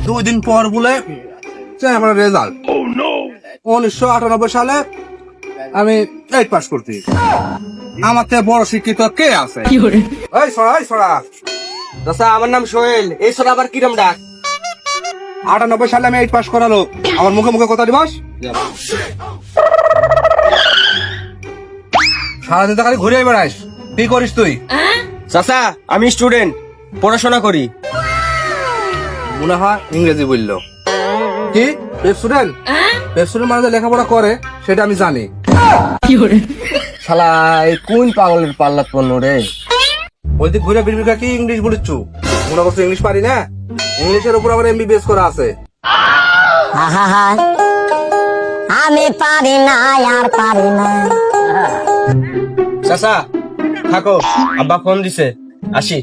2 দিন পর বলে আমার রেজাল্ট 1998 সালে আমি 8 পাস করছি। আমার থেকে বড় শিক্ষিত কে আছে? এই সরা চাচা আমার নাম সোহেল। এই সর আবার কিরম ডাক? 98 সালে আমি 8 পাস করালো, আমার মুখে মুখে কথা দিবাস? সারাদিন তো খালি ঘুরে বেড়াইস, কি করিস তুই? চাচা আমি স্টুডেন্ট, পড়াশোনা করি। মনে হয় ইংরেজি বললো। কি স্টুডেন্ট? স্টুডেন্ট মানে যে লেখাপড়া করে সেটা আমি জানি। শালা এই কোন পাগলের পাল্লাত পড়ল রে? ওই দিক ঘুরে বিড়বিড়া কি ইংলিশ বলিচ্ছু? মনে করছো ইংলিশ পারি না? ইংলিশের উপর আমার MBBS করা আছে। আহা, আমি পারি না আর পারি না। চাচা থাকো, আব্বা ফোন দিছে, আসি।